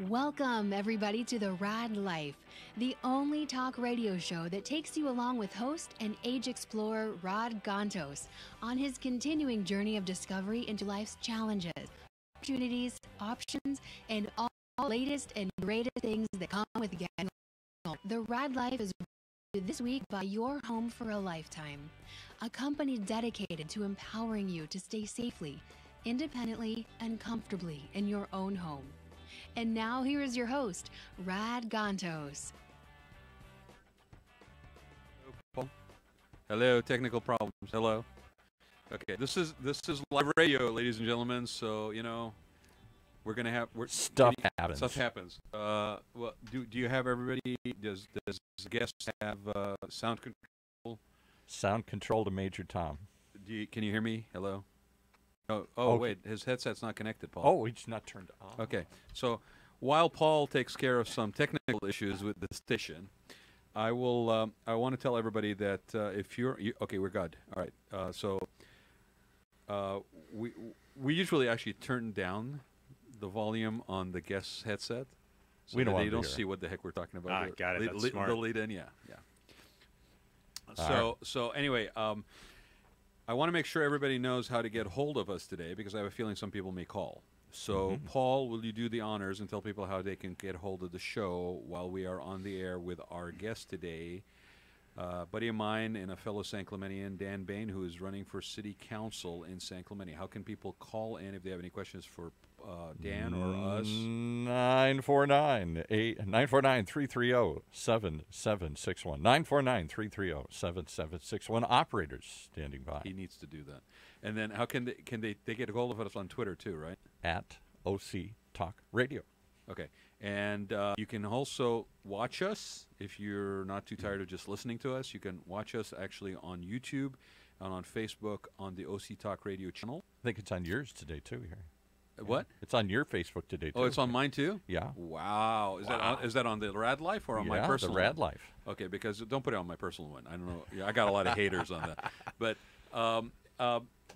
Welcome, everybody, to the Raad Life, the only talk radio show that takes you along with host and age explorer Rod Gantos on his continuing journey of discovery into life's challenges, opportunities, options, and all the latest and greatest things that come with getting old. The Raad Life is brought this week by Your Home for a Lifetime, a company dedicated to empowering you to stay safely, independently, and comfortably in your own home. And now here is your host, Rad Gantos. Hello, technical problems. Hello. Okay, this is live radio, ladies and gentlemen. So we're gonna have stuff happens. Stuff happens. Well, do you have everybody? Does the guest have sound control? Sound control to Major Tom. Can you hear me? Hello. Oh, Okay. Wait, his headset's not connected, Paul. Oh, it's not turned on. Okay, so while Paul takes care of some technical issues with the station, I will. I want to tell everybody that if okay, we're good. All right. We usually actually turn down the volume on the guest's headset, so We don't that want they to don't hear. see what the heck we're talking about. Ah, got it. That's smart. The lead in, yeah. All So anyway, I want to make sure everybody knows how to get hold of us today, because I have a feeling some people may call. So, Paul, will you do the honors and tell people how they can get hold of the show while we are on the air with our guest today, buddy of mine and a fellow San Clementian, Dan Bane, who is running for city council in San Clemente. How can people call in if they have any questions for Dan or us? 949-330-7761. 949-330-7761. Operators standing by. He needs to do that. And then how can they get a hold of us on Twitter too, right? At OC Talk Radio. Okay. And you can also watch us if you're not too tired of just listening to us. You can watch us actually on YouTube and on Facebook on the OC Talk Radio channel. I think it's on yours today, too. Here. What? It's on your Facebook today, too. Oh, it's on mine too? Yeah. Wow. Is that on the Rad Life or on my personal the Rad one? Life. Okay, because don't put it on my personal one. I don't know. Yeah, I got a lot of haters on that. But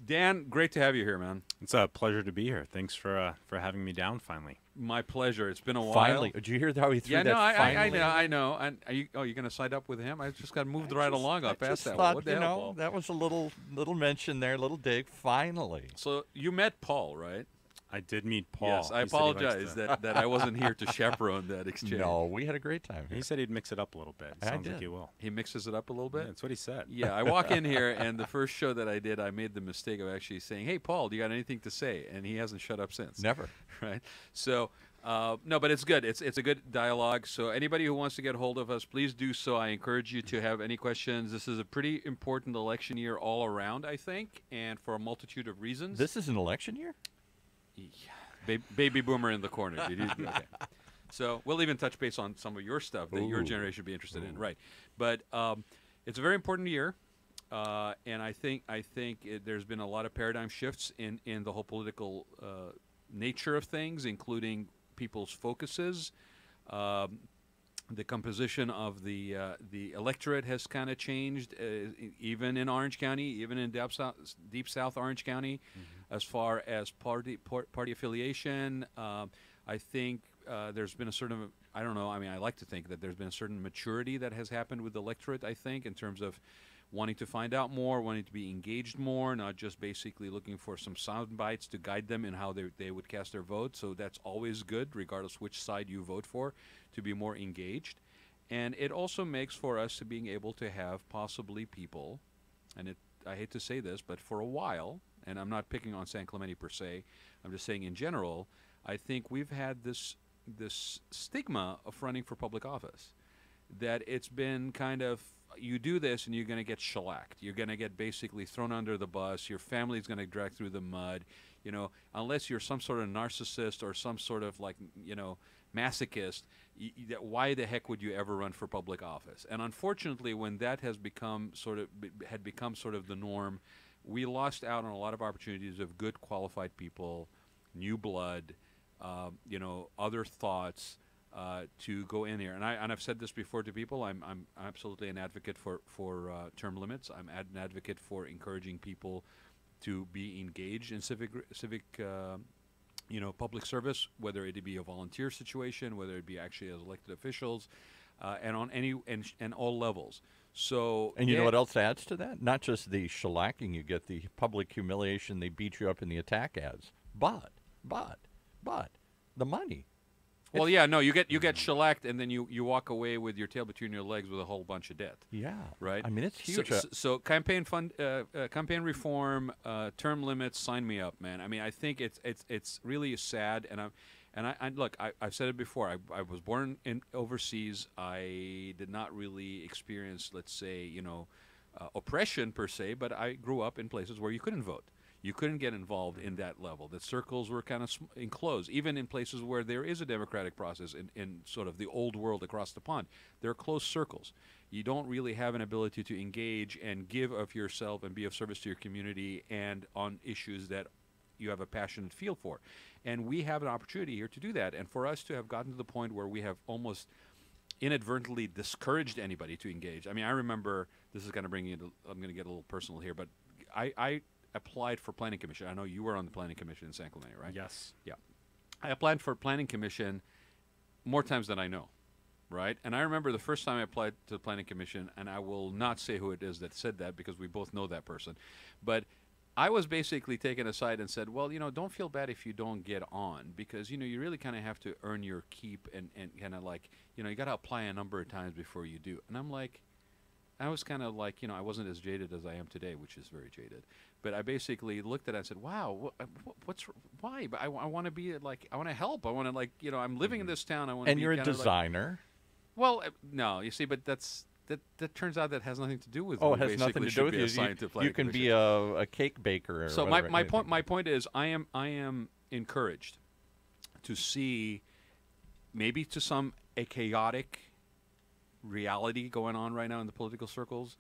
Dan, great to have you here, man. It's a pleasure to be here. Thanks for having me down finally. My pleasure. It's been a while. Finally. Did you hear how he threw Yeah, that no, finally? I know. And you're going to side up with him? I just got moved right along. I passed that one. Thought, What the hell, Paul? that was a little mention there, little dig. Finally. So you met Paul, right? I did meet Paul. Yes, I He said he likes apologize to- that I wasn't here to chaperone that exchange. No, we had a great time here. He said he'd mix it up a little bit. I Sounds like did. he will. He mixes it up a little bit? That's what he said. Yeah, I walk in here, and the first show that I did, I made the mistake of actually saying, "Hey, Paul, do you got anything to say?" And he hasn't shut up since. Never. Right? So, no, but it's good. It's a good dialogue. So anybody who wants to get hold of us, please do so. I encourage you to have any questions. This is a pretty important election year all around, I think, and for a multitude of reasons. This is an election year? Yeah. Baby boomer in the corner. Okay. So we'll even touch base on some of your stuff that your generation would be interested in, right? But it's a very important year, and I think there's been a lot of paradigm shifts in the whole political nature of things, including people's focuses. The composition of the electorate has kind of changed, even in Orange County, even in deep South Orange County, as far as party affiliation. I think there's been a certain, I don't know, I mean, I like to think that there's been a certain maturity that has happened with the electorate, I think, in terms of wanting to find out more, wanting to be engaged more, not just basically looking for some sound bites to guide them in how they would cast their vote. So that's always good, regardless which side you vote for, to be more engaged. And it also makes for us to being able to have possibly people, and I hate to say this, but for a while, and I'm not picking on San Clemente per se, I'm just saying in general, I think we've had this stigma of running for public office, that it's been kind of, you do this and you're going to get shellacked. You're going to get basically thrown under the bus. Your family's going to drag through the mud. Unless you're some sort of narcissist or some sort of masochist, why the heck would you ever run for public office? And unfortunately, when that has become sort of the norm, we lost out on a lot of opportunities of good qualified people, new blood, other thoughts, to go in here. And I've said this before to people. I'm absolutely an advocate for term limits. I'm an advocate for encouraging people to be engaged in civic public service, whether it be a volunteer situation, whether it be actually as elected officials, and on any and all levels. So, And you know what else adds to that? Not just the shellacking you get, the public humiliation, they beat you up in the attack ads, but the money. Well, yeah, no, you get shellacked, and then you walk away with your tail between your legs with a whole bunch of debt. Yeah, right. I mean, it's huge. So campaign campaign reform, term limits. Sign me up, man. I mean, I think it's really sad, and I look. I've said it before. I was born in overseas. I did not really experience, let's say, oppression per se, but I grew up in places where you couldn't vote. You couldn't get involved in that level. The circles were kind of enclosed. Even in places where there is a democratic process in sort of the old world across the pond, there are closed circles. You don't really have an ability to engage and give of yourself and be of service to your community and on issues that you have a passionate feel for. And we have an opportunity here to do that. And for us to have gotten to the point where we have almost inadvertently discouraged anybody to engage. I mean, I remember, this is going to bring you to, I'm going to get a little personal here, but I applied for planning commission. I know you were on the planning commission in San Clemente, right? Yes. Yeah. I applied for planning commission more times than I know, right? And I remember the first time I applied to the planning commission, and I will not say who it is that said that because we both know that person, but I was basically taken aside and said, well, don't feel bad if you don't get on, because, you really kind of have to earn your keep and kind of like, you got to apply a number of times before you do. And I'm like, I was kind of like, I wasn't as jaded as I am today, which is very jaded. But I basically looked at it and said, wow, why? But I want to be like, I want to help. I want to like, I'm living in this town. I want to. And you're a designer. Well, no, you see, but that turns out that has nothing to do with. Oh, it has nothing to do with you. You can be a cake baker. Or so my point is, I am encouraged to see maybe to some a chaotic reality going on right now in the political circles,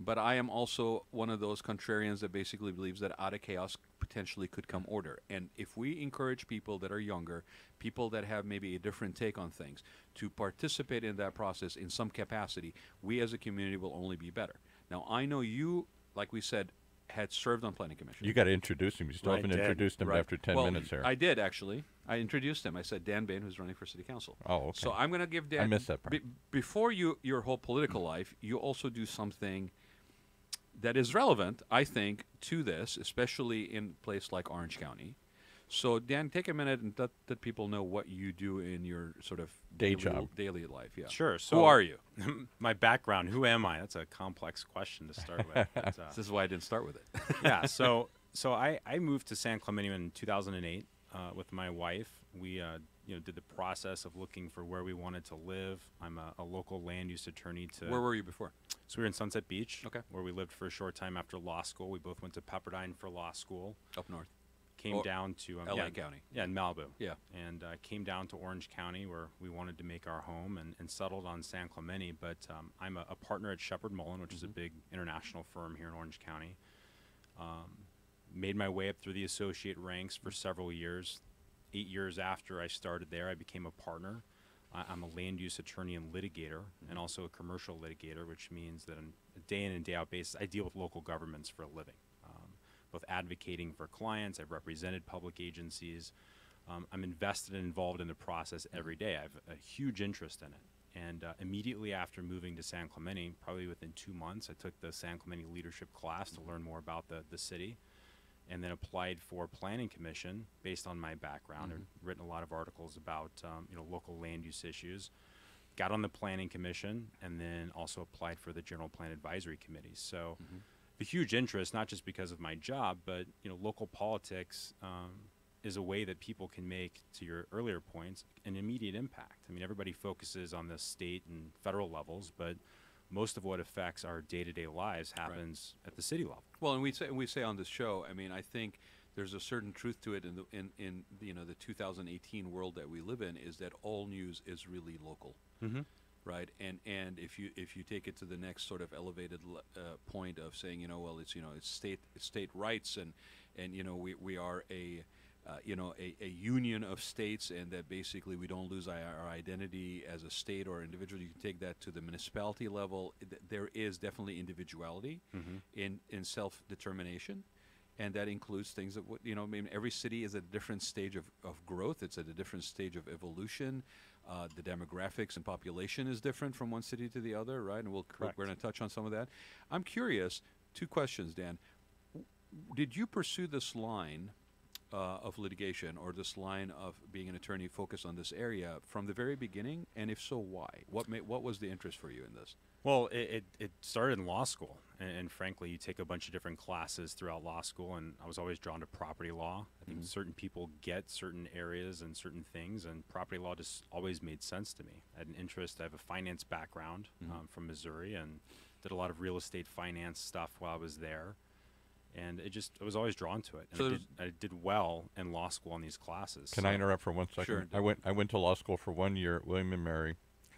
but I am also one of those contrarians that basically believes that out of chaos potentially could come order. And if we encourage people that are younger, people that have maybe a different take on things, to participate in that process in some capacity, we as a community will only be better. Now, I know you, like we said, had served on planning commission. You got to introduce him. You still haven't introduced him after 10 minutes here. I did, actually. I introduced him. I said Dan Bane, who's running for city council. Oh, okay. So I'm going to give Dan. I missed that part. Before your whole political life, you also do something that is relevant, I think, to this, especially in a place like Orange County. So, Dan, take a minute and let people know what you do in your sort of daily life. Yeah. Sure. So who are you? My background. Who am I? That's a complex question to start with. But, this is why I didn't start with it. Yeah. So I moved to San Clemente in 2008 with my wife. We did the process of looking for where we wanted to live. I'm a local land use attorney. Where were you before? So we were in Sunset Beach, okay, where we lived for a short time after law school. We both went to Pepperdine for law school. Up north. Came down to LA County. Yeah, in Malibu. Yeah. And came down to Orange County where we wanted to make our home and settled on San Clemente. But I'm a partner at Shepherd Mullen, which is a big international firm here in Orange County. Made my way up through the associate ranks for several years. 8 years after I started there, I became a partner. I'm a land use attorney and litigator, and also a commercial litigator, which means that on a day in and day out basis, I deal with local governments for a living. Both advocating for clients, I've represented public agencies. I'm invested and involved in the process every day. I have a huge interest in it. And immediately after moving to San Clemente, probably within 2 months, I took the San Clemente leadership class to learn more about the city, and then applied for planning commission based on my background. I've written a lot of articles about local land use issues. Got on the planning commission, and then also applied for the general plan advisory committee. So the huge interest, not just because of my job, but local politics is a way that people can make, to your earlier points, an immediate impact. I mean, everybody focuses on the state and federal levels, but most of what affects our day-to-day lives happens at the city level. Well, and we say on this show, I mean, I think there's a certain truth to it in the 2018 world that we live in, is that all news is really local. Right, and if you take it to the next sort of elevated point of saying, well, it's state rights, and we are a union of states, and that basically we don't lose our identity as a state or individual. You can take that to the municipality level. There is definitely individuality in self-determination, and that includes things that I mean, every city is at a different stage of growth. It's at a different stage of evolution. The demographics and population is different from one city to the other, right? And we're going to touch on some of that. I'm curious. 2 questions, Dan. Did you pursue this line of litigation or this line of being an attorney focused on this area from the very beginning? And if so, why? What was the interest for you in this? Well, it started in law school, and frankly, you take a bunch of different classes throughout law school, and I was always drawn to property law. I think certain people get certain areas and certain things, and property law just always made sense to me. I had an interest. I have a finance background from Missouri, and did a lot of real estate finance stuff while I was there, and I was always drawn to it. And So I did well in law school in these classes. Can I interrupt for 1 second? Sure. I went to law school for 1 year at William and Mary.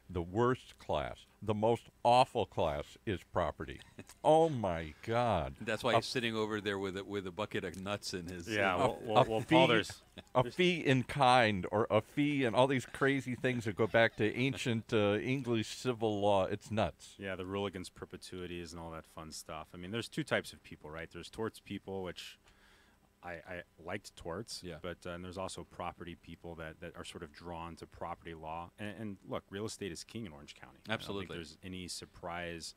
The worst class, the most awful class is property. Oh my God! That's why he's sitting over there with a bucket of nuts in his. Yeah, well, Paul, there's a fee in kind or a fee and all these crazy things that go back to ancient English civil law. It's nuts. Yeah, the rule against perpetuities and all that fun stuff. I mean, there's 2 types of people, right? There's torts people, which I liked torts, but and there's also property people that are sort of drawn to property law. And look, real estate is king in Orange County. Absolutely. I don't think there's any surprise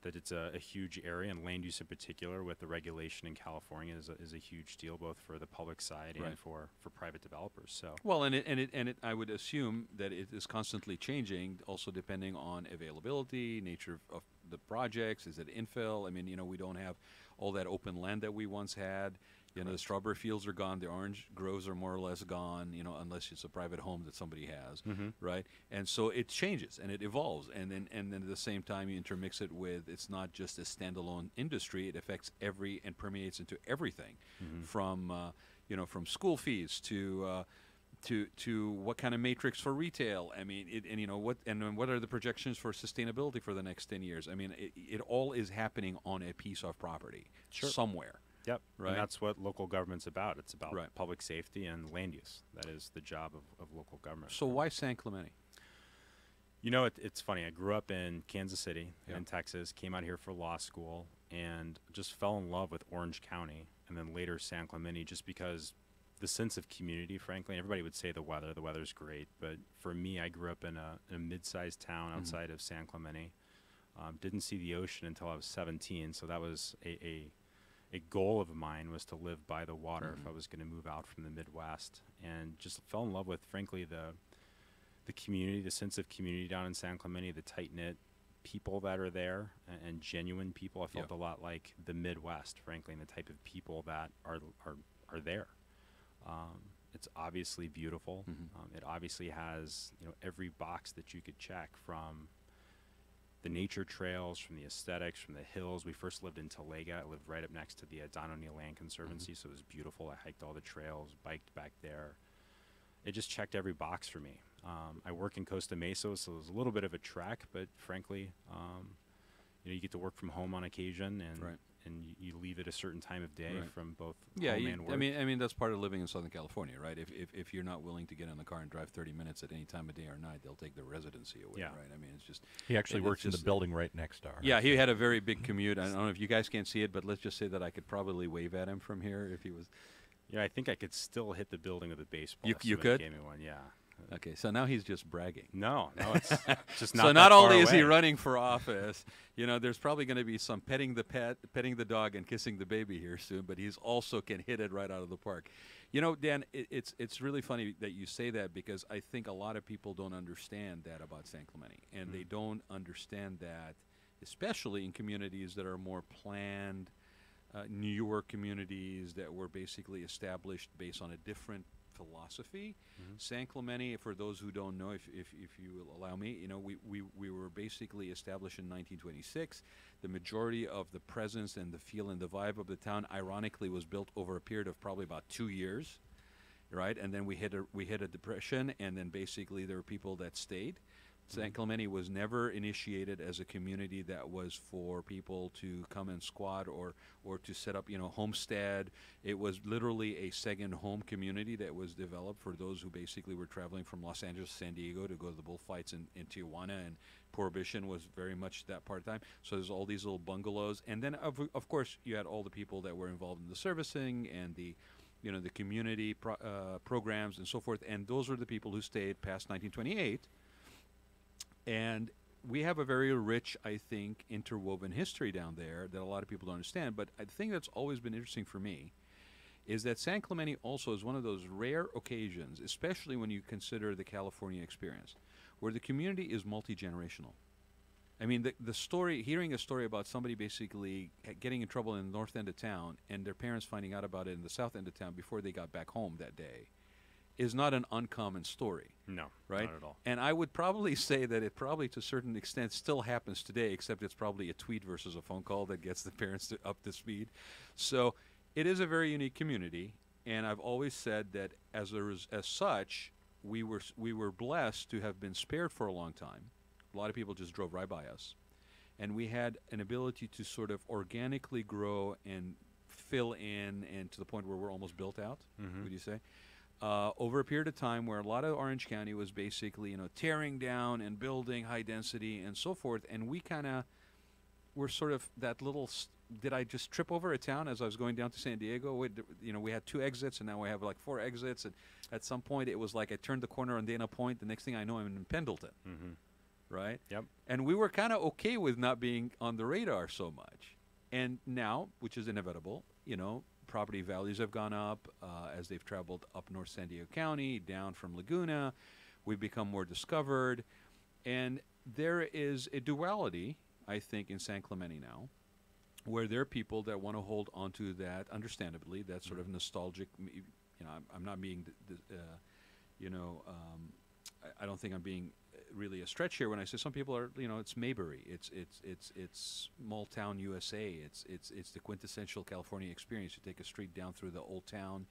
that it's a huge area, and land use in particular with the regulation in California is a huge deal, both for the public side and for private developers. So well, and it I would assume that it is constantly changing, also depending on availability, nature of the projects. Is it infill? I mean, we don't have all that open land that we once had. The strawberry fields are gone. The orange groves are more or less gone, unless it's a private home that somebody has, right? And so it changes and it evolves. And then at the same time, you intermix it with, it's not just a standalone industry. It affects and permeates into everything, from school fees to what kind of matrix for retail. I mean, what are the projections for sustainability for the next 10 years? I mean, it all is happening on a piece of property somewhere. Yep, right. And that's what local government's about. It's about public safety and land use. That is the job of local government. So why San Clemente? It's funny. I grew up in Kansas City in Texas, came out here for law school, and just fell in love with Orange County, and then later San Clemente, just because the sense of community, frankly. Everybody would say the weather's great, but for me, I grew up in a mid-sized town outside of San Clemente. Didn't see the ocean until I was 17, so that was a goal of mine, was to live by the water if I was going to move out from the Midwest, and just fell in love with, frankly, the community, the sense of community down in San Clemente, the tight-knit people that are there, and genuine people. I felt a lot like the Midwest, frankly, and the type of people that are there. It's obviously beautiful. It obviously has every box that you could check, from the nature trails, from the aesthetics, from the hills. We first lived in Talega. I lived right up next to the Don O'Neill Land Conservancy, so it was beautiful. I hiked all the trails, biked back there. It just checked every box for me. I work in Costa Mesa, so it was a little bit of a trek, but frankly, you get to work from home on occasion, and you leave at a certain time of day from both home and work. I mean that's part of living in Southern California, right? If you're not willing to get in the car and drive 30 minutes at any time of day or night, they'll take the residency away, right? I mean, it's just... He actually works in the building right next door. Yeah, he had a very big commute. I don't know if you guys can't see it, but let's just say that I could probably wave at him from here if he was... Yeah, I think I could still hit the building with a baseball. You could? Gave me one, yeah. Okay, so now he's just bragging. No, it's just not. So that not far only is he away. running for office, there's probably going to be some petting the dog, and kissing the baby here soon. But he's also can hit it right out of the park. Dan, it's really funny that you say that, because I think a lot of people don't understand that about San Clemente, and they don't understand that, especially in communities that are more planned, newer communities that were basically established based on a different philosophy. San Clemente, for those who don't know, if you will allow me, we were basically established in 1926. The majority of the presence and the feel and the vibe of the town, ironically, was built over a period of probably about 2 years, right? And then we hit a depression, and then basically there were people that stayed. San Clemente was never initiated as a community that was for people to come and squat or to set up, homestead. It was literally a second home community that was developed for those who basically were traveling from Los Angeles to San Diego to go to the bullfights in Tijuana, and Prohibition was very much that part of the time. So there's all these little bungalows, and then of course you had all the people that were involved in the servicing and the community programs and so forth, and those were the people who stayed past 1928. And we have a very rich, I think, interwoven history down there that a lot of people don't understand. But I think that's always been interesting for me is that San Clemente also is one of those rare occasions, especially when you consider the California experience, where the community is multi-generational. I mean, the story, hearing a story about somebody basically getting in trouble in the north end of town and their parents finding out about it in the south end of town before they got back home that day is not an uncommon story. No, right? not at all. And I would probably say that it probably to a certain extent still happens today, except it's probably a tweet versus a phone call that gets the parents up to speed. So it is a very unique community, and I've always said that as such, we were blessed to have been spared for a long time. A lot of people just drove right by us, and we had an ability to sort of organically grow and fill in, and to the point where we're almost built out. Would you say? Over a period of time where a lot of Orange County was basically, tearing down and building high density and so forth, and we kind of were sort of that little. Did I just trip over a town as I was going down to San Diego? We had 2 exits, and now we have like 4 exits. And at some point, it was like I turned the corner on Dana Point. The next thing I know, I'm in Pendleton, right? Yep. And we were kind of okay with not being on the radar so much. And now, which is inevitable, property values have gone up as they've traveled up North San Diego County, down from Laguna. We've become more discovered. And there is a duality, I think, in San Clemente now, where there are people that want to hold onto that, understandably, that sort of nostalgic, I'm not being, I don't think I'm being really a stretch here when I say some people are, it's Mayberry, it's small town USA, it's the quintessential California experience. You take a street down through the old town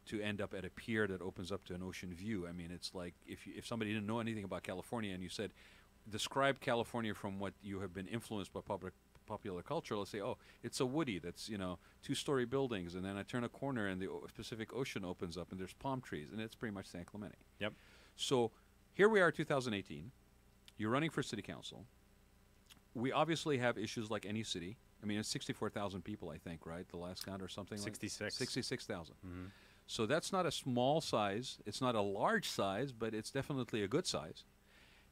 to end up at a pier that opens up to an ocean view. I mean, it's like if somebody didn't know anything about California and you said, describe California from what you have been influenced by popular culture, let's say, oh, it's a woody that's 2-story buildings, and then I turn a corner and the Pacific Ocean opens up and there's palm trees, and it's pretty much San Clemente. Yep. So here we are, 2018. You're running for city council. We obviously have issues like any city. I mean, it's 64,000 people, I think, right? The last count or something. 66. 66,000. So that's not a small size. It's not a large size, but it's definitely a good size.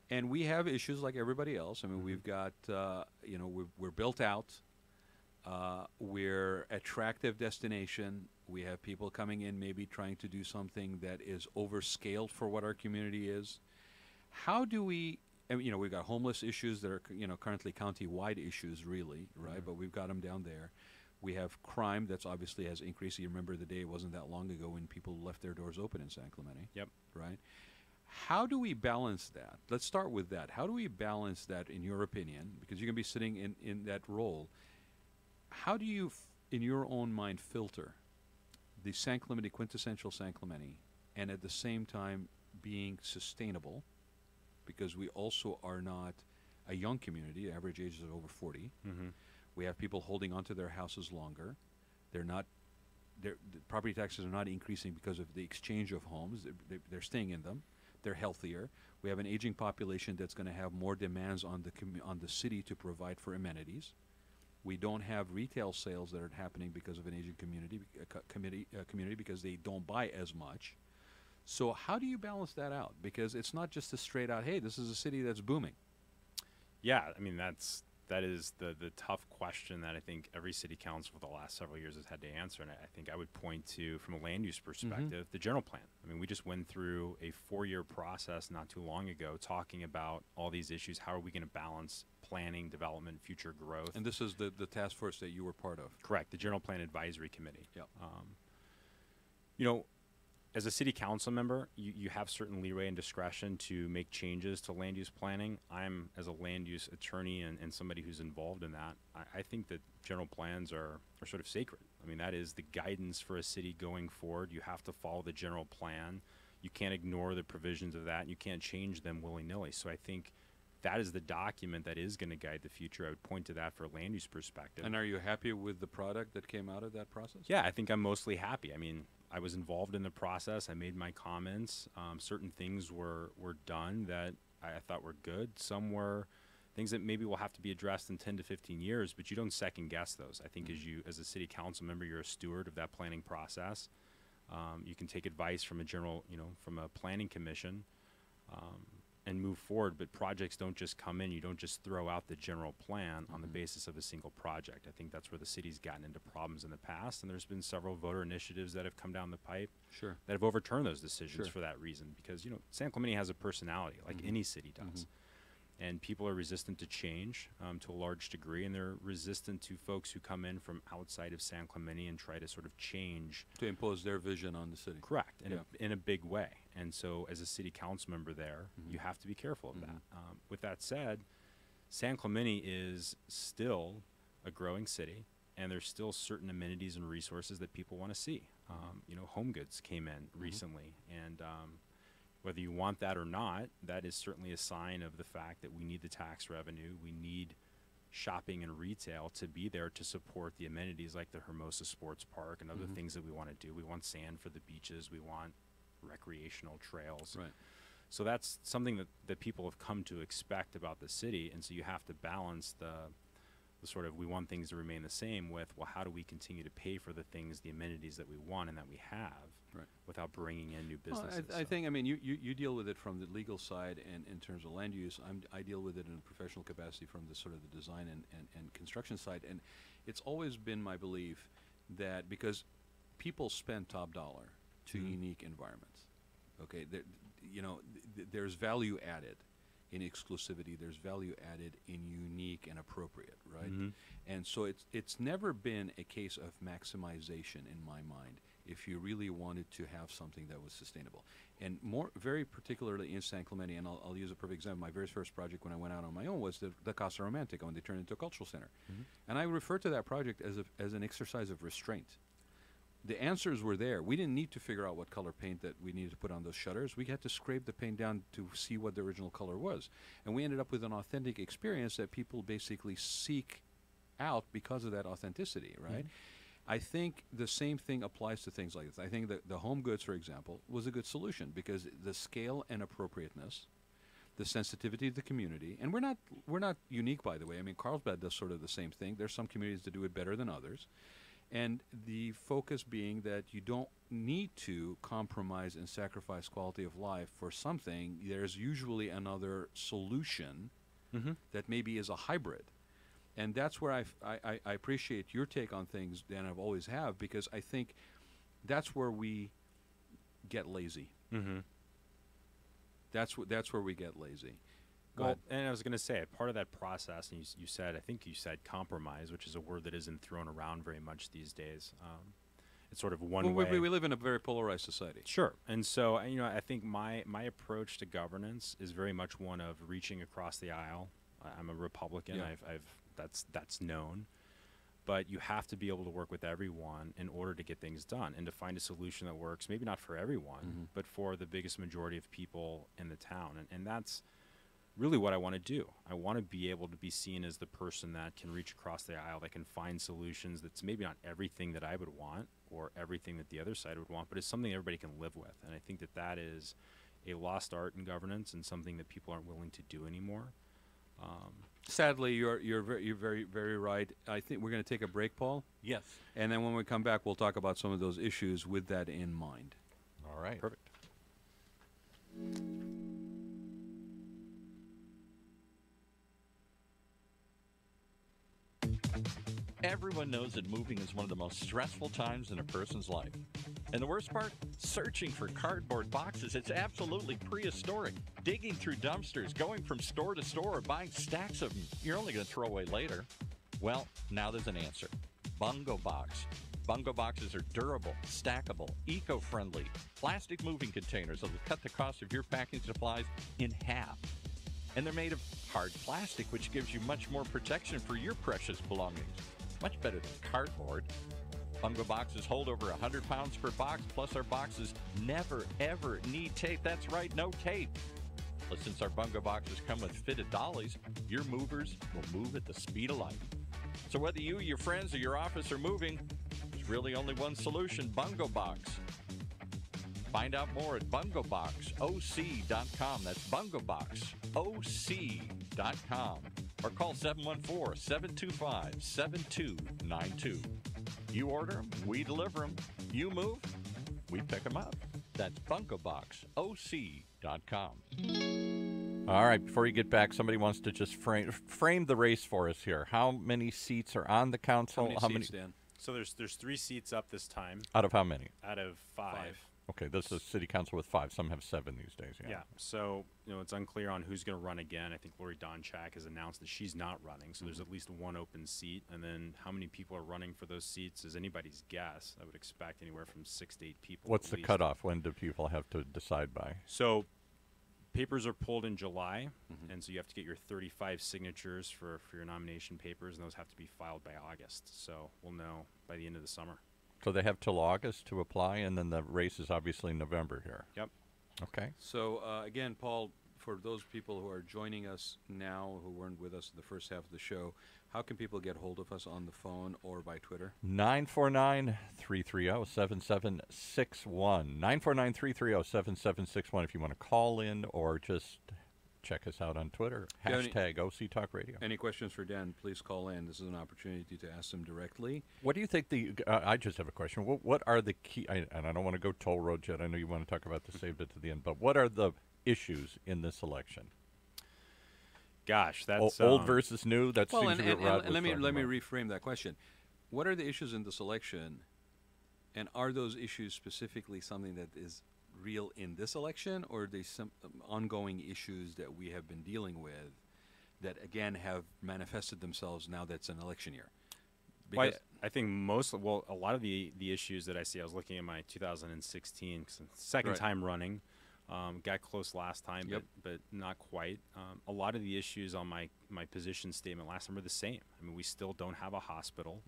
And we have issues like everybody else. I mean, we've got, we're built out. We're attractive destination. We have people coming in maybe trying to do something that is overscaled for what our community is. How do we, we've got homeless issues that are, currently county-wide issues really, right? But we've got them down there. We have crime that's obviously has increased. You remember the day, it wasn't that long ago when people left their doors open in San Clemente. Yep. Right? How do we balance that? Let's start with that. How do we balance that, in your opinion? Because you're going to be sitting in that role. How do you, in your own mind, filter the San Clemente, quintessential San Clemente, and at the same time being sustainable? Because we also are not a young community. The average age is over 40. We have people holding onto their houses longer. The property taxes are not increasing because of the exchange of homes. They're staying in them. They're healthier. We have an aging population that's going to have more demands on the city to provide for amenities. We don't have retail sales that are happening because of an aging community because they don't buy as much. So how do you balance that out? Because it's not just a straight out, hey, this is a city that's booming. Yeah, I mean, that is the tough question that I think every city council for the last several years has had to answer. And I think I would point to, from a land use perspective, the general plan. I mean, we just went through a 4-year process not too long ago talking about all these issues. How are we going to balance planning, development, future growth? And this is the task force that you were part of. Correct, the General Plan Advisory Committee. Yep. As a city council member, you have certain leeway and discretion to make changes to land use planning. I'm, as a land use attorney and somebody who's involved in that, I think that general plans are sort of sacred. I mean, that is the guidance for a city going forward. You have to follow the general plan. You can't ignore the provisions of that, and you can't change them willy-nilly. So I think that is the document that is going to guide the future. I would point to that for a land use perspective. And are you happy with the product that came out of that process? Yeah, I think I'm mostly happy. I mean, I was involved in the process. I made my comments. Certain things were done that I thought were good. Some were things that maybe will have to be addressed in 10 to 15 years, but you don't second guess those. I think as a city council member, you're a steward of that planning process. You can take advice from from a planning commission, and move forward, but projects don't just come in. You don't just throw out the general plan on the basis of a single project. I think that's where the city's gotten into problems in the past, and there's been several voter initiatives that have come down the pipe that have overturned those decisions for that reason, because San Clemente has a personality like any city does. And people are resistant to change to a large degree, and they're resistant to folks who come in from outside of San Clemente and try to sort of change. To impose their vision on the city. Correct, in a big way. And so as a city council member there, you have to be careful of that. With that said, San Clemente is still a growing city, and there's still certain amenities and resources that people want to see. Home goods came in recently, and whether you want that or not, that is certainly a sign of the fact that we need the tax revenue. We need shopping and retail to be there to support the amenities like the Hermosa Sports Park and other things that we want to do. We want sand for the beaches. We want recreational trails. Right. So that's something that people have come to expect about the city. And so you have to balance the sort of, we want things to remain the same with, well, how do we continue to pay for the things, the amenities that we want and that we have, without bringing in new businesses? Well, I think, I mean, you deal with it from the legal side and in terms of land use. I deal with it in a professional capacity from the sort of the design and construction side. And it's always been my belief that because people spend top dollar to unique environments, okay, there's value added in exclusivity. There's value added in unique and appropriate, right? And so it's never been a case of maximization in my mind if you really wanted to have something that was sustainable. And very particularly in San Clemente, and I'll use a perfect example. My very first project when I went out on my own was the Casa Romantica, when they turned into a cultural center. And I refer to that project as an exercise of restraint. The answers were there. We didn't need to figure out what color paint that we needed to put on those shutters. We had to scrape the paint down to see what the original color was. And we ended up with an authentic experience that people basically seek out because of that authenticity, right? I think the same thing applies to things like this. I think that the home goods, for example, was a good solution because the scale and appropriateness, the sensitivity to the community, and we're not unique, by the way. I mean, Carlsbad does sort of the same thing. There's some communities that do it better than others. And the focus being that you don't need to compromise and sacrifice quality of life for something. There's usually another solution that maybe is a hybrid. And that's where I appreciate your take on things, Dan, I've always have, because I think that's where we get lazy. That's where we get lazy. Well, and I was going to say, part of that process, and I think you said compromise, which is a word that isn't thrown around very much these days. It's sort of one way. We live in a very polarized society. Sure. And so, I think my approach to governance is very much one of reaching across the aisle. I'm a Republican. That's known. But you have to be able to work with everyone in order to get things done and to find a solution that works, maybe not for everyone, but for the biggest majority of people in the town. And that's really what I want to do. I want to be able to be seen as the person that can reach across the aisle, that can find solutions that's maybe not everything that I would want or everything that the other side would want, but it's something everybody can live with. And I think that is a lost art in governance and something that people aren't willing to do anymore. Sadly, you're very, very right. I think we're going to take a break, Paul. Yes. And then when we come back, we'll talk about some of those issues with that in mind. All right. Perfect. Everyone knows that moving is one of the most stressful times in a person's life. And the worst part? Searching for cardboard boxes. It's absolutely prehistoric. Digging through dumpsters, going from store to store, buying stacks of them you're only going to throw away later. Well, now there's an answer. Bungo Box. Bungo boxes are durable, stackable, eco-friendly, plastic moving containers that will cut the cost of your packing supplies in half. And they're made of hard plastic, which gives you much more protection for your precious belongings. Much better than cardboard. Bungo boxes hold over 100 pounds per box, plus our boxes never, ever need tape. That's right, no tape. But since our bungo boxes come with fitted dollies, your movers will move at the speed of light. So whether you, your friends, or your office are moving, there's really only one solution, Bungo Box. Find out more at bungoboxoc.com. That's bungoboxoc.com. Or call 714-725-7292. You order them, we deliver them. You move, we pick them up. That's bungoboxoc.com. All right, before you get back, somebody wants to just frame the race for us here. How many seats are on the council? How many seats, Dan? So there's 3 seats up this time. Out of how many? Out of 5. Okay, this is city council with 5. Some have 7 these days. Yeah. So it's unclear on who's going to run again. I think Lori Donchak has announced that she's not running. So there's at least 1 open seat, and then how many people are running for those seats is anybody's guess. I would expect anywhere from 6 to 8 people. What's the cutoff? When do people have to decide by? So papers are pulled in July, and so you have to get your 35 signatures for your nomination papers, and those have to be filed by August. So we'll know by the end of the summer. So they have till August to apply, and then the race is obviously in November here. Yep. Okay. So, again, Paul, for those people who are joining us now who weren't with us in the first half of the show, how can people get hold of us on the phone or by Twitter? 949-330-7761. 949-330-7761 if you want to call in or just check us out on Twitter. Hashtag OC Talk Radio. Any questions for Dan, please call in. This is an opportunity to ask them directly. What do you think I just have a question. What are the key, and I don't want to go toll road yet. I know you want to talk about the save it to the end, but what are the issues in this election? Gosh, that's old versus new. That's well, and let me reframe that question. What are the issues in this election, and are those issues specifically something that is real in this election, or are they some ongoing issues that we have been dealing with that again have manifested themselves now that's an election year? Well, I think a lot of the issues that I see, I was looking at my 2016, second time running, got close last time, but not quite. A lot of the issues on my position statement last time are the same. I mean, we still don't have a hospital.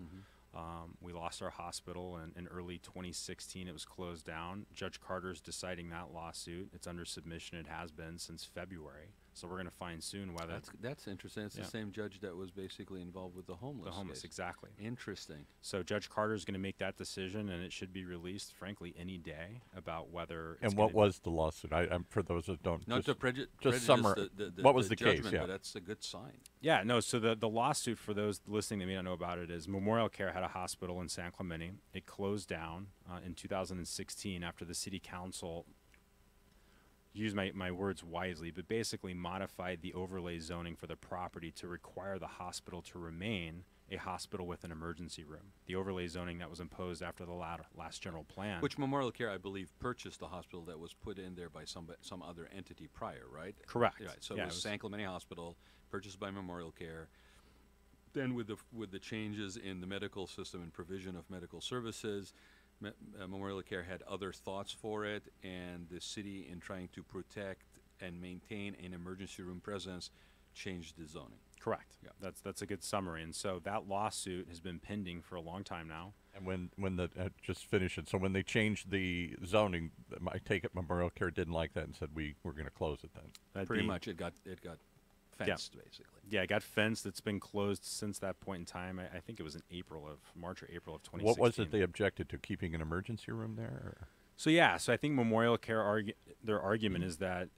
We lost our hospital in early 2016. It was closed down. Judge Carter's deciding that lawsuit. It's under submission. It has been since February. So we're going to find soon whether... That's interesting. It's the same judge that was basically involved with the homeless case. Exactly. Interesting. So Judge Carter's going to make that decision, and it should be released, frankly, any day about whether... And what was the lawsuit? For those that don't... Not to prejudice what was the case? Yeah. But that's a good sign. Yeah, no, so the lawsuit, for those listening that may not know about it, is Memorial Care had a hospital in San Clemente. It closed down in 2016 after the city council, use my words wisely, but basically modified the overlay zoning for the property to require the hospital to remain a hospital with an emergency room. The overlay zoning that was imposed after the last general plan. Which Memorial Care, I believe, purchased the hospital that was put in there by some other entity prior, right? Correct. Right. So it was San Clemente Hospital, purchased by Memorial Care. Then with the changes in the medical system and provision of medical services, Memorial Care had other thoughts for it, and the city, in trying to protect and maintain an emergency room presence, changed the zoning. Correct. Yeah, that's a good summary. And so that lawsuit has been pending for a long time now. And when just finish it. So when they changed the zoning, I take it Memorial Care didn't like that and said we're going to close it then. Pretty much, it got fenced basically. Yeah, it got fenced. It's been closed since that point in time. I think it was in March or April of 2016. What was it they objected to, keeping an emergency room there? Or? So I think Memorial Care their argument is that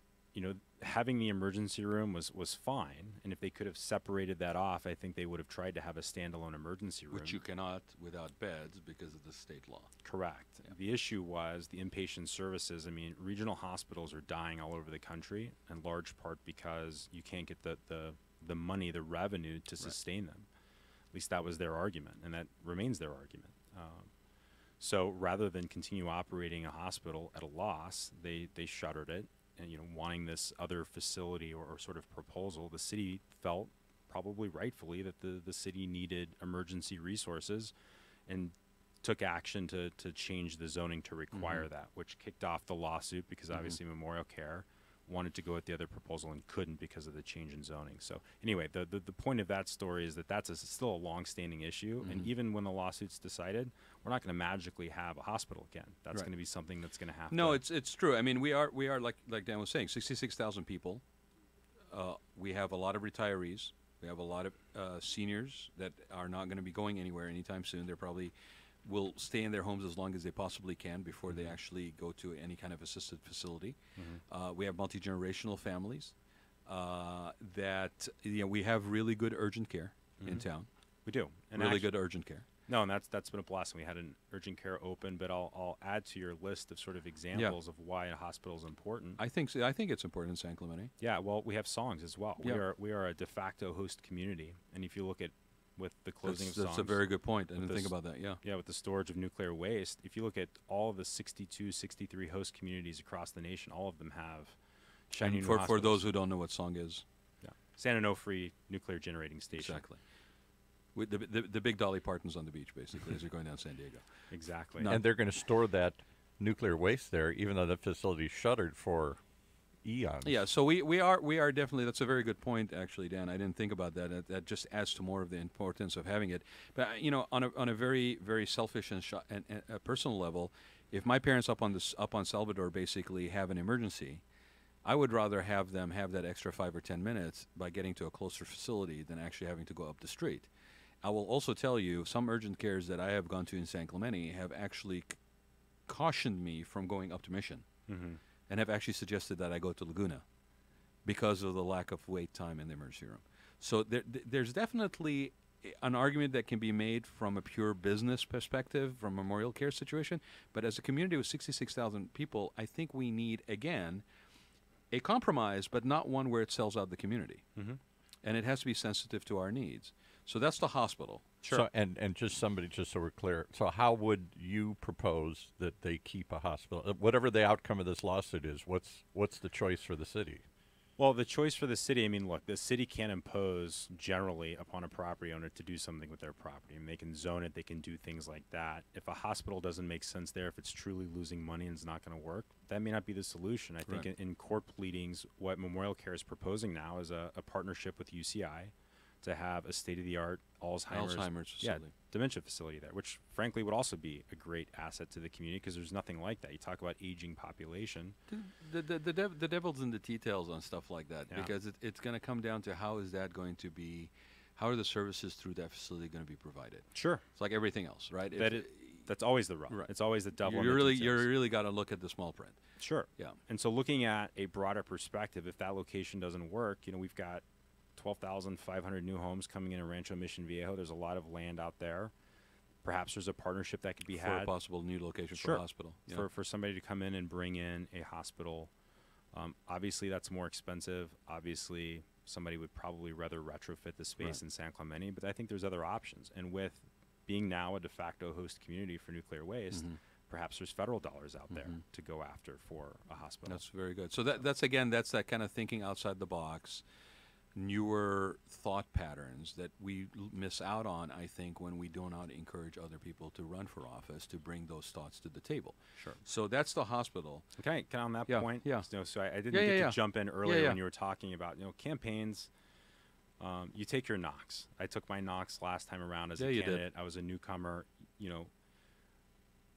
having the emergency room was fine, and if they could have separated that off, I think they would have tried to have a standalone emergency room. Which you cannot without beds because of the state law. Correct. Yeah. The issue was the inpatient services. I mean, regional hospitals are dying all over the country, in large part because you can't get the money, the revenue to sustain them. At least that was their argument, and that remains their argument. So rather than continue operating a hospital at a loss, they shuttered it. And, wanting this other facility or sort of proposal, the city felt, probably rightfully, that the city needed emergency resources and took action to change the zoning to require that, which kicked off the lawsuit because obviously Memorial Care wanted to go with the other proposal and couldn't because of the change in zoning. So anyway, the point of that story is that that's still a long-standing issue, and even when the lawsuit's decided, we're not going to magically have a hospital again. That's Right. going to be something that's going to have. No, to, it's true. I mean, we are like Dan was saying, 66,000 people. We have a lot of retirees. We have a lot of seniors that are not going to be going anywhere anytime soon. They're probably will stay in their homes as long as they possibly can before they actually go to any kind of assisted facility. We have multi-generational families that we have really good urgent care in town. we do. And Really actually- good urgent care. No, and that's been a blessing. We had an urgent care open, but I'll add to your list of sort of examples of why a hospital is important. I think it's important in San Clemente. Yeah, well, we have songs as well. Yeah. We are a de facto host community, and if you look at with the closing That's, of that's songs, a very good point. I didn't think this- about that. Yeah. yeah, with the storage of nuclear waste, if you look at all of the 62, 63 host communities across the nation, all of them have shiny And new for hospitals. those who don't know what song is, yeah. San Onofre nuclear generating station. exactly. With the big Dolly Partons on the beach, basically, as you're going down San Diego. Exactly. No. And they're going to store that nuclear waste there, even though the facility's shuttered for eons. Yeah, so we are definitely. That's a very good point, actually, Dan. I didn't think about that. That just adds to more of the importance of having it. But on a very very selfish and personal level, if my parents up on Salvador basically have an emergency, I would rather have them have that extra 5 or 10 minutes by getting to a closer facility than actually having to go up the street. I will also tell you, some urgent cares that I have gone to in San Clemente have actually cautioned me from going up to Mission, and have actually suggested that I go to Laguna because of the lack of wait time in the emergency room. So there's definitely an argument that can be made from a pure business perspective, from a memorial care situation, but as a community with 66,000 people, I think we need, again, a compromise, but not one where it sells out the community. And it has to be sensitive to our needs. So that's the hospital. Sure. So, and just so we're clear, so how would you propose that they keep a hospital? Whatever the outcome of this lawsuit is, what's the choice for the city? Well, the choice for the city, I mean, look, the city can't impose generally upon a property owner to do something with their property. I mean, they can zone it, they can do things like that. If a hospital doesn't make sense there, if it's truly losing money and it's not going to work, that may not be the solution. I think in court pleadings, what Memorial Care is proposing now is a partnership with UCI to have a state-of-the-art Alzheimer's facility. dementia facility there, which frankly would also be a great asset to the community because there's nothing like that. You talk about aging population. The devil's in the details on stuff like that, Yeah. because it's going to come down to how is that going to be, how are the services through that facility going to be provided? Sure. It's like everything else, right? That's always the rub. Right. It's always the devil. You in the really details. got to look at the small print. Sure. Yeah. And so looking at a broader perspective, if that location doesn't work, we've got 12,500 new homes coming in Rancho Mission Viejo. There's a lot of land out there. Perhaps there's a partnership that could be For had a possible new location for Sure. a hospital. Yeah. for somebody to come in and bring in a hospital. Obviously, that's more expensive. Obviously, somebody would probably rather retrofit the space Right. in San Clemente, but I think there's other options. And with being now a de facto host community for nuclear waste, perhaps there's federal dollars out there to go after for a hospital. That's very good. So that's that kind of thinking outside the box, newer thought patterns that we miss out on, I think, when we do not encourage other people to run for office to bring those thoughts to the table. Sure. So that's the hospital. Can I on that Yeah, point? yeah. So I didn't Yeah, get yeah, to yeah. jump in earlier Yeah, yeah. when you were talking about campaigns. You take your knocks. I took my knocks last time around as Yeah, a you did. candidate. I was a newcomer.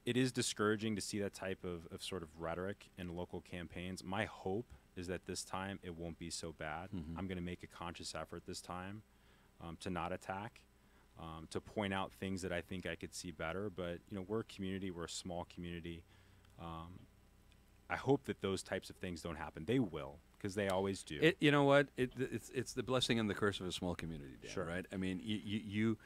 It is discouraging to see that type of sort of rhetoric in local campaigns. My hope is that this time it won't be so bad. I'm going to make a conscious effort this time to not attack, to point out things that I think I could see better. But we're a community. We're a small community. I hope that those types of things don't happen. They will, because they always do. You know what? It's the blessing and the curse of a small community, Dan, Sure. right? I mean, you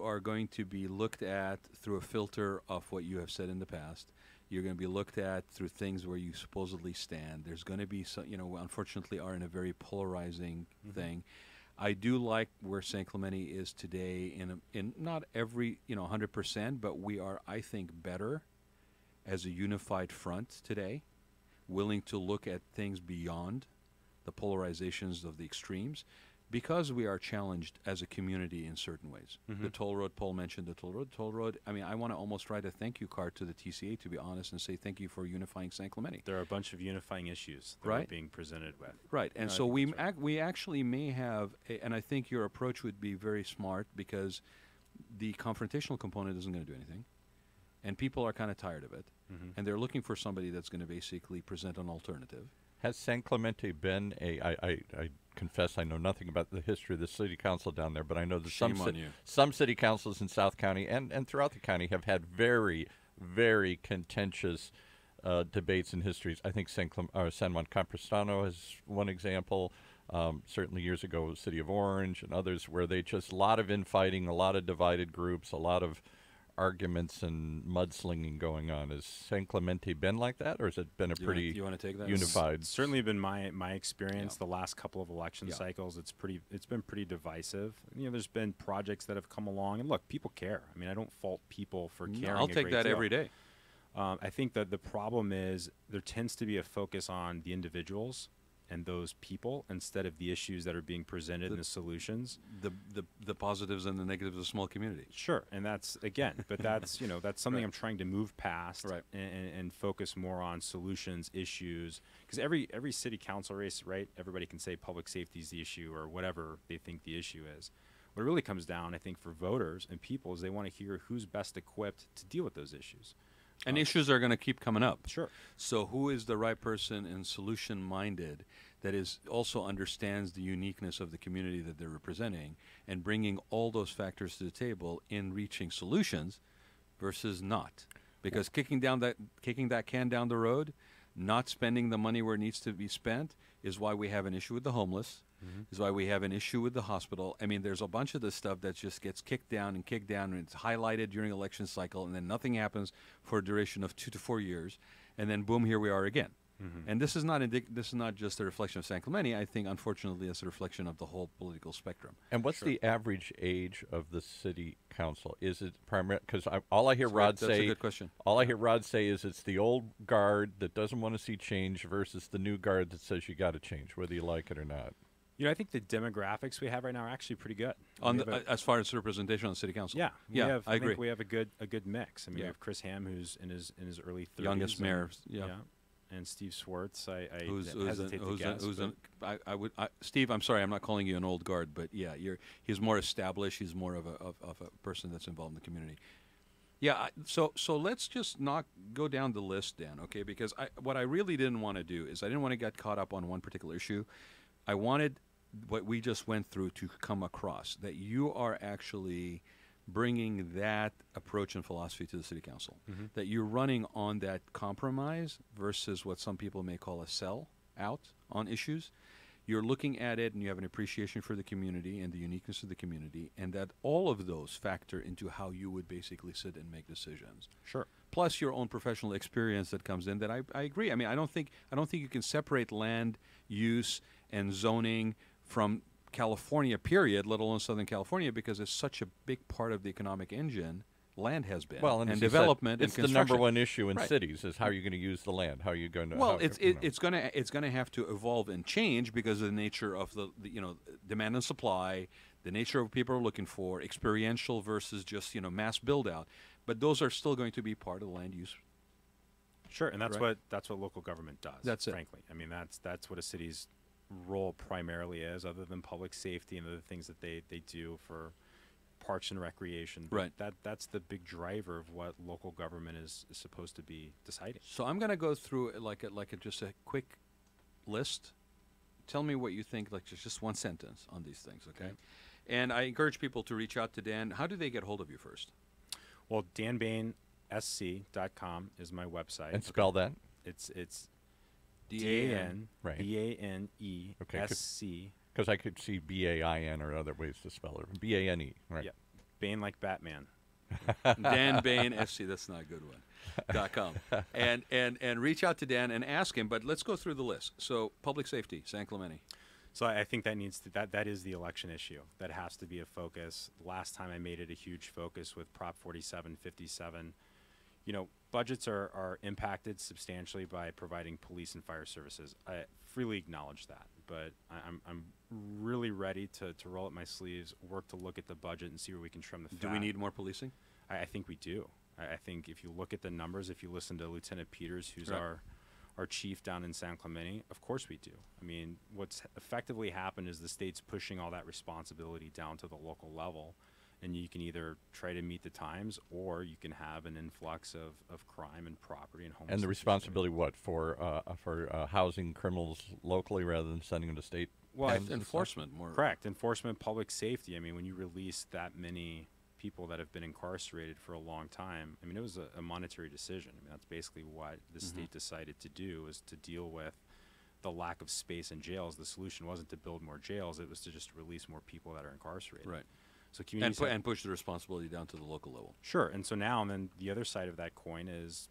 are going to be looked at through a filter of what you have said in the past. You're going to be looked at through things where you supposedly stand. There's going to be some, unfortunately, are in a very polarizing thing. I do like where San Clemente is today in not every 100%, but we are, I think, better as a unified front today, willing to look at things beyond the polarizations of the extremes, because we are challenged as a community in certain ways. The toll road, Paul mentioned the toll road. I mean, I want to almost write a thank you card to the TCA, to be honest, and say thank you for unifying San Clemente. There are a bunch of unifying issues that Right. we're being presented with. Right, and No, I so think that's right. we actually may have, and I think your approach would be very smart, because the confrontational component isn't going to do anything, and people are kind of tired of it, and they're looking for somebody that's going to basically present an alternative. Has San Clemente been I confess I know nothing about the history of the city council down there, but I know that some city councils in South County and throughout the county have had very, very contentious debates and histories. I think San Juan Capistrano is one example. Certainly years ago, the City of Orange and others, where they just a lot of infighting, a lot of divided groups, a lot of arguments and mudslinging going on. Has San Clemente been like that, or has it been a pretty you want to take that? unified? It's certainly been my experience. The last couple of election cycles, it's been pretty divisive. You know, there's been projects that have come along, and look, people care. I mean, I don't fault people for caring. I'll take that every day. I think that the problem is there tends to be a focus on the individuals and those people instead of the issues that are being presented and the solutions. The positives and the negatives of a small community. Sure, and that's that's that's something Right. I'm trying to move past, Right. and focus more on solutions, issues. Because every city council race, right? Everybody can say public safety is the issue or whatever they think the issue is. What it really comes down, I think, for voters and people is they want to hear who's best equipped to deal with those issues. And issues are going to keep coming up. Sure. So who is the right person and solution-minded that is also understands the uniqueness of the community that they're representing and bringing all those factors to the table in reaching solutions versus not? Because kicking that can down the road, not spending the money where it needs to be spent is why we have an issue with the homeless, is why we have an issue with the hospital. I mean, there's a bunch of this stuff that just gets kicked down, and it's highlighted during election cycle, and then nothing happens for a duration of 2 to 4 years, and then boom, here we are again. And this is not just a reflection of San Clemente. I think, unfortunately, it's a reflection of the whole political spectrum. And what's the average age of the city council? Is it primary? Because all I hear Rod say. That's a good question. All I hear Rod say is it's the old guard that doesn't want to see change versus the new guard that says you got to change, whether you like it or not. You know, I think the demographics we have right now are actually pretty good. As far as representation on the city council. I agree. think we have a good mix. I mean, we have Chris Ham, who's in his early 30s, Youngest mayor. And Steve Swartz. I Steve, I'm sorry, I'm not calling you an old guard, but yeah, he's more established. He's more of a person that's involved in the community. Yeah, so let's just not go down the list, Dan, okay? Because what I really didn't want to do is I didn't want to get caught up on one particular issue. I wanted what we just went through to come across, that you are actually bringing that approach and philosophy to the city council, that you're running on that compromise versus what some people may call a sell out on issues. You're looking at it and you have an appreciation for the community and the uniqueness of the community, and that all of those factor into how you would basically sit and make decisions. Sure. Plus your own professional experience that comes in. That I agree. I mean, I don't think you can separate land use and zoning from California, period, let alone Southern California, because it's such a big part of the economic engine. Land has been, and development and construction. It's the number one issue in cities is how are you going to use the land? How are you going to? Well, it's going to have to evolve and change because of the nature of the demand and supply, the nature of what people are looking for, experiential versus just mass build out. But those are still going to be part of the land use. Sure, and that's what local government does. That's frankly. I mean, that's what a city's role primarily is, other than public safety and other things that they do for parks and recreation. But right. That's the big driver of what local government is supposed to be deciding. So I'm going to go through just a quick list. Tell me what you think, like just one sentence on these things, okay? And I encourage people to reach out to Dan. How do they get hold of you first? Well, danbanesc.com is my website. And spell that? It's D-A-N. Right. B-A-N-E-S-C. Because I could see B-A-I-N or other ways to spell it. B-A-N-E, right. Yeah. Bane like Batman. Dan Bane, SC, that's not a good one. .com. And reach out to Dan and ask him, but let's go through the list. So public safety, San Clemente. So I think that that is the election issue. That has to be a focus. Last time I made it a huge focus with Prop 4757. Budgets are impacted substantially by providing police and fire services. I freely acknowledge that, but I'm really ready to roll up my sleeves, work to look at the budget and see where we can trim the fat. Do we need more policing? I think we do. I think if you look at the numbers, if you listen to Lieutenant Peters, who's our chief down in San Clemente, of course we do. I mean, what's effectively happened is the state's pushing all that responsibility down to the local level, And you can either try to meet the times, or you can have an influx of crime and property and homelessness. And the responsibility, what, for housing criminals locally rather than sending them to state? Well, enforcement more. Correct. Enforcement, public safety. I mean, when you release that many people that have been incarcerated for a long time, I mean, it was a monetary decision. I mean, that's basically what the state decided to do, was to deal with the lack of space in jails. The solution wasn't to build more jails. It was to just release more people that are incarcerated. Right. So communities and push the responsibility down to the local level. Sure. And so now, and then the other side of that coin is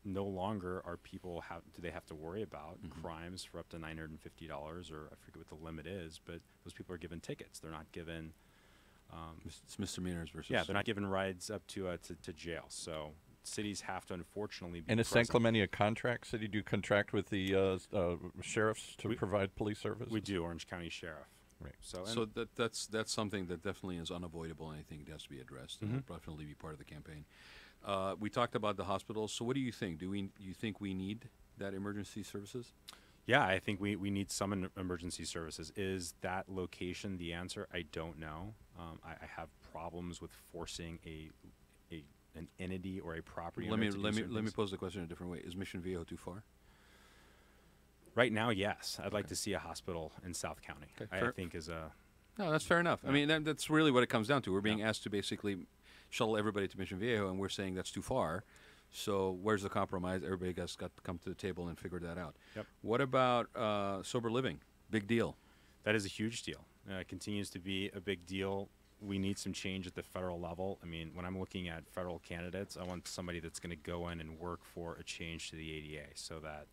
no longer are people do they have to worry about crimes for up to $950, or I forget what the limit is, but those people are given tickets. They're not given it's misdemeanors versus they're not given rides up to jail. So cities have to unfortunately be And is San Clemente a contract city? Do you contract with the sheriffs to provide police services? We do, Orange County Sheriff. Right. So that's something that definitely is unavoidable, and I think it has to be addressed, and will definitely be part of the campaign. We talked about the hospitals. So what do you think? Do you think we need that emergency services? Yeah, I think we need some emergency services. Is that location the answer? I don't know. I have problems with forcing an entity or a property. Let me pose the question in a different way. Is Mission Viejo too far? Right now, yes. I'd like to see a hospital in South County. Okay, I think is a... No, that's fair enough. I mean, that's really what it comes down to. We're being asked to basically shuttle everybody to Mission Viejo, and we're saying that's too far. So where's the compromise? Everybody got to come to the table and figure that out. Yep. What about sober living? Big deal. That is a huge deal. It continues to be a big deal. We need some change at the federal level. I mean, when I'm looking at federal candidates, I want somebody that's going to go in and work for a change to the ADA, so that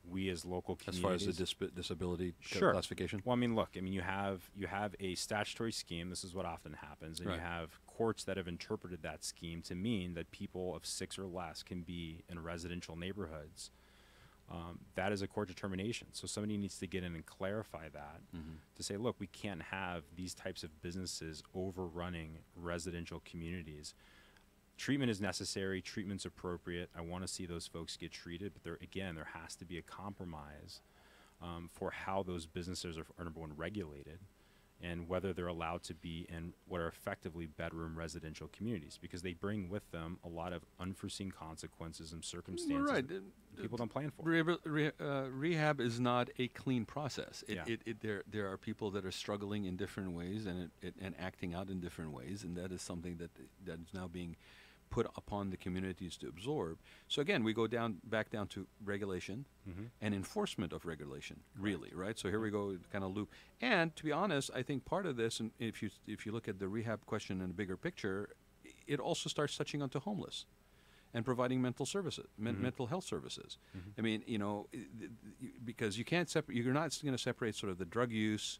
we as local communities... As far as the disability classification? Well, I mean, look, you have a statutory scheme. This is what often happens. And you have courts that have interpreted that scheme to mean that people of 6 or less can be in residential neighborhoods. That is a court determination. So somebody needs to get in and clarify that to say, look, we can't have these types of businesses overrunning residential communities. Treatment is necessary. Treatment's appropriate. I want to see those folks get treated. But there has to be a compromise for how those businesses are number one, regulated, and whether they're allowed to be in what are effectively bedroom residential communities, because they bring with them a lot of unforeseen consequences and circumstances people don't plan for. Rehab is not a clean process. There are people that are struggling in different ways and acting out in different ways, and that is something that is now being put upon the communities to absorb. So again, we go back down to regulation and enforcement of regulation, really, right? So here we go, kind of loop. And to be honest, I think part of this, and if you look at the rehab question in a bigger picture, it also starts touching onto homeless and providing mental services, mental health services. I mean, because you can't you're not going to separate sort of the drug use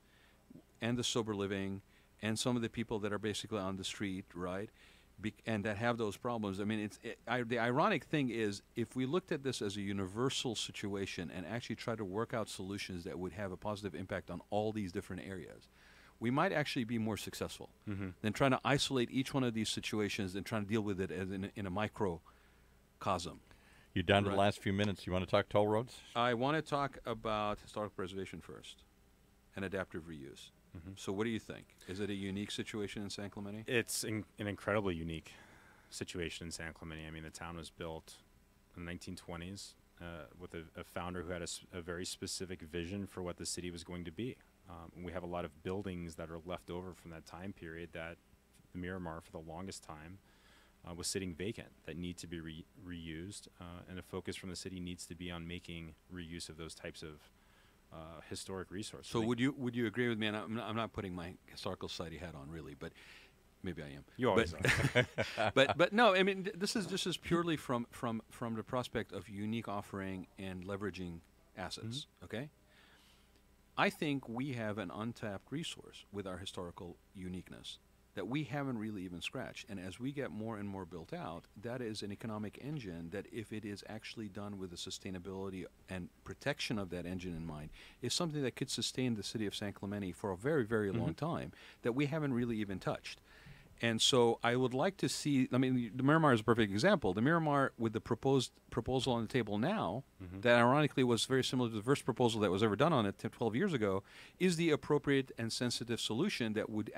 and the sober living and some of the people that are basically on the street, right? And that have those problems. I mean, the ironic thing is, if we looked at this as a universal situation and actually try to work out solutions that would have a positive impact on all these different areas, we might actually be more successful than trying to isolate each one of these situations and trying to deal with it as in a microcosm. You're down to the last few minutes. You want to talk toll roads? I want to talk about historic preservation first and adaptive reuse. So what do you think? Is it a unique situation in San Clemente? It's an incredibly unique situation in San Clemente. I mean, the town was built in the 1920s with a founder who had a very specific vision for what the city was going to be. And we have a lot of buildings that are left over from that time period that the Miramar, for the longest time, was sitting vacant, that need to be reused. And a focus from the city needs to be on making reuse of those types of historic resources. So would you agree with me? And I'm not putting my historical society hat on, really, but maybe I am. You always are. but no, I mean, this is purely from the prospect of unique offering and leveraging assets. Okay, I think we have an untapped resource with our historical uniqueness that we haven't really even scratched. And as we get more and more built out, that is an economic engine that, if it is actually done with the sustainability and protection of that engine in mind, is something that could sustain the city of San Clemente for a very, very long time that we haven't really even touched. And so I would like to see, I mean, the Miramar is a perfect example. The Miramar, with the proposal on the table now, that ironically was very similar to the first proposal that was ever done on it 12 years ago, is the appropriate and sensitive solution that would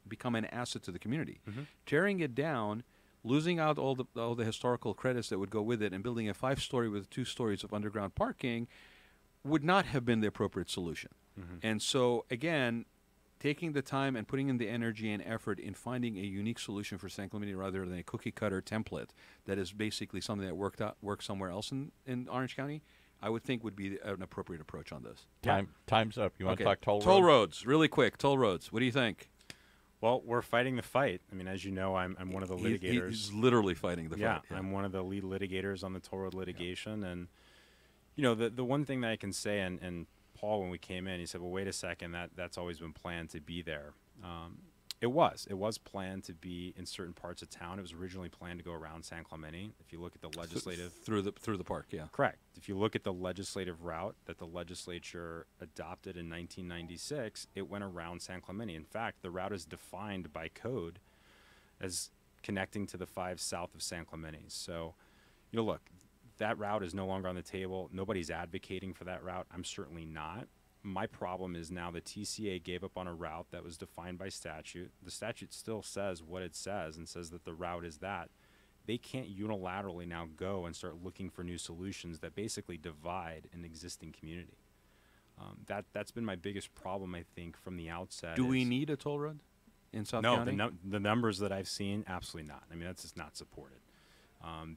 become an asset to the community. Tearing it down, losing out all the historical credits that would go with it, and building a 5-story with 2 stories of underground parking would not have been the appropriate solution. And so, again, taking the time and putting in the energy and effort in finding a unique solution for San Clemente rather than a cookie-cutter template that is basically something that works somewhere else in Orange County, I would think would be an appropriate approach on this. Time's up. You want to talk toll roads? Toll roads, really quick. Toll roads. What do you think? Well, we're fighting the fight. I mean, as you know, I'm one of the litigators. He's literally fighting the fight. Yeah, I'm one of the lead litigators on the toll road litigation. And, you know, the one thing that I can say, and Paul, when we came in, he said, well, wait a second, that's always been planned to be there. It was planned to be in certain parts of town. It was originally planned to go around San Clemente. If you look at the legislative through the park, yeah, correct. If you look at the legislative route that the legislature adopted in 1996, it went around San Clemente. In fact, the route is defined by code as connecting to the 5 south of San Clemente. So, you know, look, that route is no longer on the table. Nobody's advocating for that route. I'm certainly not. My problem is now the TCA gave up on a route that was defined by statute. The statute still says what it says and says that the route is that. They can't unilaterally now go and start looking for new solutions that basically divide an existing community. That's been my biggest problem, I think, from the outset. Do we need a toll road in South County? No, the numbers that I've seen, absolutely not. I mean, that's just not supported.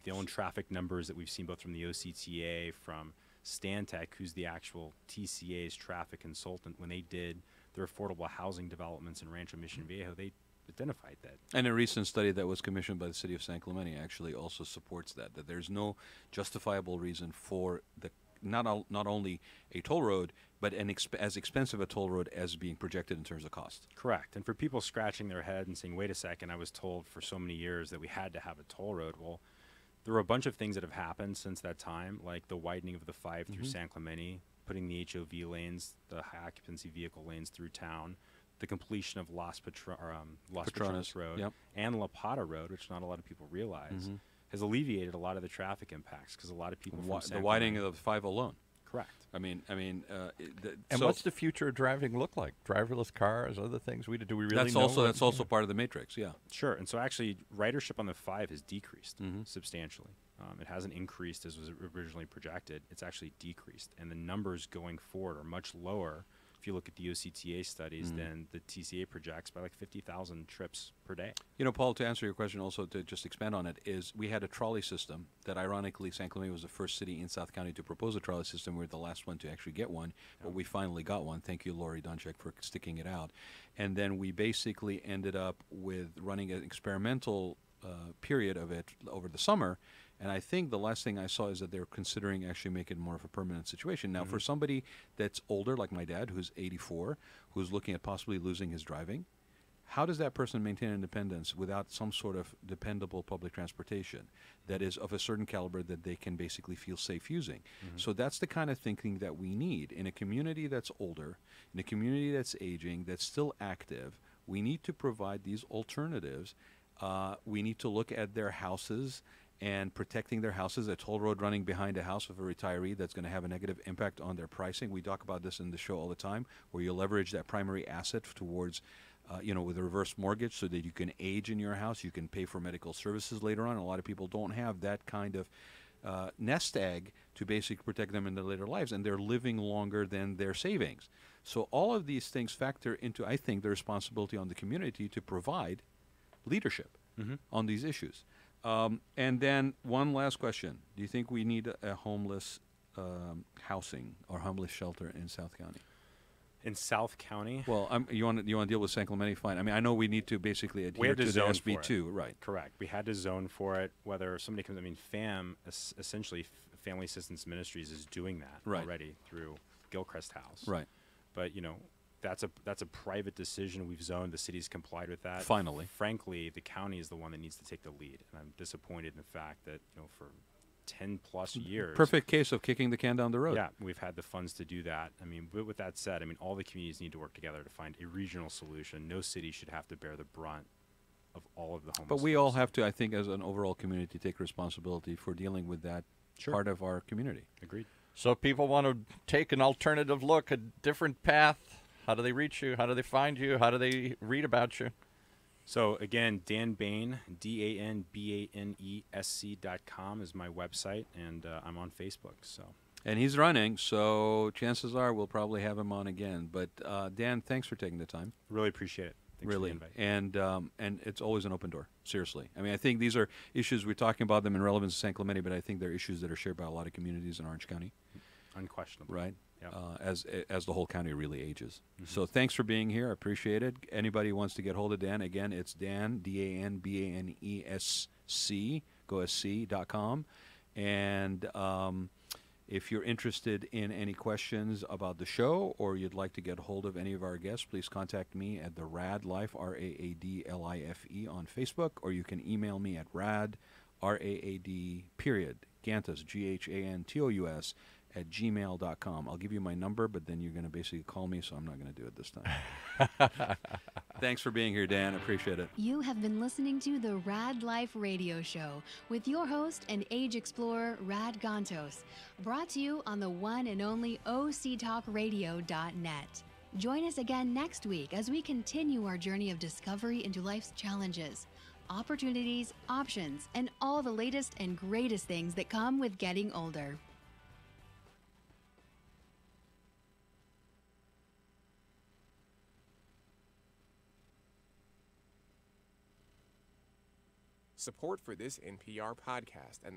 The own traffic numbers that we've seen both from the OCTA, from Stantec, who's the actual TCA's traffic consultant, when they did their affordable housing developments in Rancho Mission Viejo, they identified that. And a recent study that was commissioned by the city of San Clemente actually also supports that there's no justifiable reason for not only a toll road, but as expensive a toll road as being projected in terms of cost. Correct. And for people scratching their head and saying, wait a second, I was told for so many years that we had to have a toll road. Well, there were a bunch of things that have happened since that time, like the widening of the 5 through San Clemente, putting the HOV lanes, the high occupancy vehicle lanes through town, the completion of Las Patronas Road, and La Pata Road, which not a lot of people realize, has alleviated a lot of the traffic impacts because a lot of people from the widening of the 5 alone. Correct. And so what's the future of driving look like? Driverless cars, other things? Do we really know? That's also part of the matrix, yeah. Sure. And so actually, ridership on the 5 has decreased substantially. It hasn't increased as was originally projected. It's actually decreased. And the numbers going forward are much lower if you look at the OCTA studies than the TCA projects, by like 50,000 trips per day. You know, Paul, to answer your question also, to just expand on it, is we had a trolley system that ironically San Clemente was the first city in South County to propose a trolley system. We're the last one to actually get one, but we finally got one. Thank you, Lori Donchek, for sticking it out. And then we basically ended up with running an experimental period of it over the summer. And I think the last thing I saw is that they're considering actually making it more of a permanent situation. Now, for somebody that's older, like my dad, who's 84, who's looking at possibly losing his driving, how does that person maintain independence without some sort of dependable public transportation that is of a certain caliber that they can basically feel safe using? So that's the kind of thinking that we need. In a community that's older, in a community that's aging, that's still active, we need to provide these alternatives. We need to look at their houses and protecting their houses. A toll road running behind a house of a retiree, that's going to have a negative impact on their pricing. We talk about this in the show all the time, where you leverage that primary asset towards, with a reverse mortgage so that you can age in your house, you can pay for medical services later on. A lot of people don't have that kind of nest egg to basically protect them in their later lives, and they're living longer than their savings. So all of these things factor into, I think, the responsibility on the community to provide leadership on these issues. And then one last question. Do you think we need a homeless housing or homeless shelter in South County? In South County? Well, you want to deal with San Clemente? Fine. I mean, I know we need to basically adhere to the SB2, right? Correct. We had to zone for it. Whether somebody comes, I mean, FAM, essentially Family Assistance Ministries, is doing that already through Gilchrist House. Right. But, you know, that's a private decision. We've zoned. The city's complied with that. Finally. Frankly, the county is the one that needs to take the lead. And I'm disappointed in the fact that, you know, for 10-plus years. Perfect case of kicking the can down the road. Yeah, we've had the funds to do that. I mean, but with that said, I mean, all the communities need to work together to find a regional solution. No city should have to bear the brunt of all of the homeless. But we all have to, I think, as an overall community, take responsibility for dealing with that part of our community. Agreed. So if people want to take an alternative look, a different path, how do they reach you? How do they find you? How do they read about you? So again, Dan Bane, DANBANESC.com is my website, and I'm on Facebook. So. And he's running, so chances are we'll probably have him on again. But Dan, thanks for taking the time. Really appreciate it. Thanks really, for the invite. And it's always an open door. Seriously, I mean, I think these are issues we're talking about them in relevance to San Clemente, but I think they're issues that are shared by a lot of communities in Orange County. Unquestionably, right? Yep. As the whole county really ages. So thanks for being here. I appreciate it. Anybody wants to get hold of Dan, again, it's Dan, DANBANESC, GoSC.com. And if you're interested in any questions about the show or you'd like to get hold of any of our guests, please contact me at the Raad Life, RAADLIFE on Facebook, or you can email me at rad, RAAD, Gantos, GHANTOUS, @gmail.com. I'll give you my number, but then you're going to basically call me, so I'm not going to do it this time. Thanks for being here, Dan. Appreciate it. You have been listening to the Raad Life radio show with your host and age explorer, Raad Gantos, brought to you on the one and only octalkradio.net. Join us again next week as we continue our journey of discovery into life's challenges, opportunities, options, and all the latest and greatest things that come with getting older. Support for this NPR podcast and